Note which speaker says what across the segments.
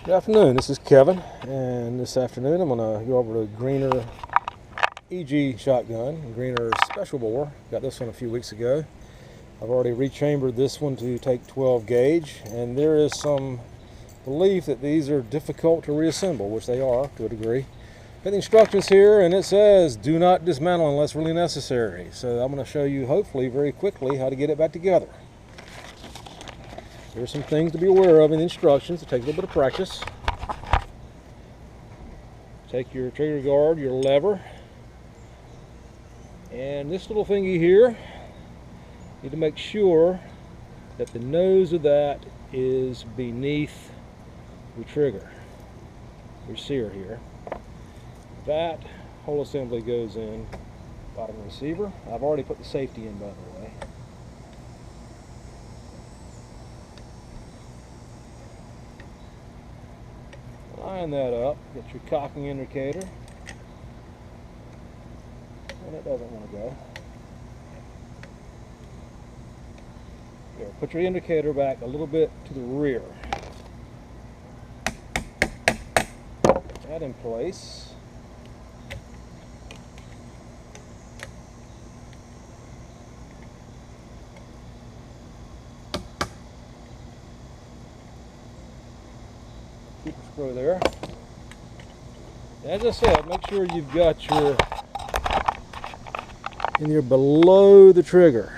Speaker 1: Good afternoon, this is Kevin, and this afternoon I'm going to go over to Greener EG shotgun, Greener special bore. Got this one a few weeks ago. I've already rechambered this one to take 12 gauge, and there is some belief that these are difficult to reassemble, which they are to a degree. Got the instructions here, and it says do not dismantle unless really necessary. So I'm going to show you hopefully very quickly how to get it back together. There's some things to be aware of in the instructions. It takes a little bit of practice. Take your trigger guard, your lever, and this little thingy here, you need to make sure that the nose of that is beneath the trigger, your sear here. That whole assembly goes in bottom receiver. I've already put the safety in, by the way. Line that up, get your cocking indicator, and it doesn't want to go. Here, put your indicator back a little bit to the rear. That in place. Keep the screw there. As I said, make sure you've got you're below the trigger.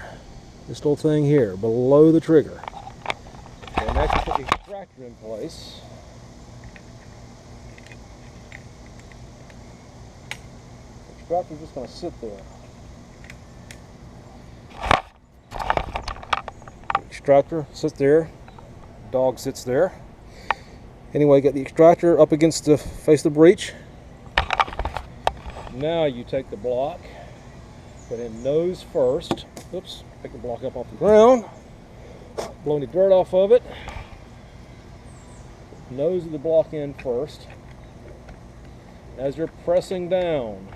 Speaker 1: This little thing here, below the trigger. And next you put the extractor in place. The extractor's just going to sit there. The extractor sits there. Dog sits there. Anyway, get the extractor up against the face of the breech. Now you take the block, put in nose first. Oops, pick the block up off the ground. Blow any dirt off of it. Nose of the block in first. As you're pressing down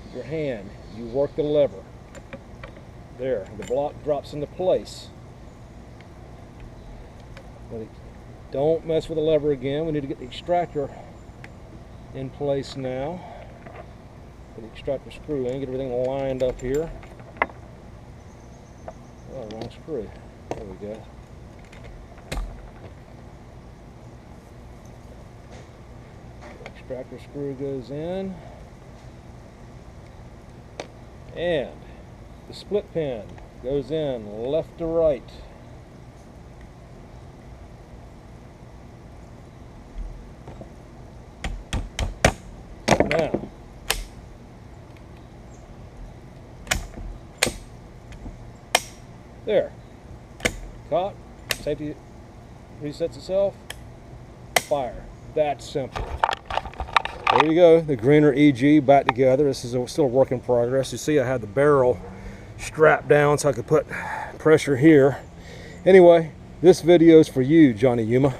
Speaker 1: with your hand, you work the lever. There, the block drops into place. Don't mess with the lever again. We need to get the extractor in place now. Put the extractor screw in, get everything lined up here. Oh, wrong screw. There we go. The extractor screw goes in. And the split pin goes in left to right. Now, there, caught, safety resets itself, fire. That's simple. There you go, the Greener EG back together. This is still a work in progress. You see I had the barrel strapped down so I could put pressure here. Anyway, this video is for you, Johnny Yuma.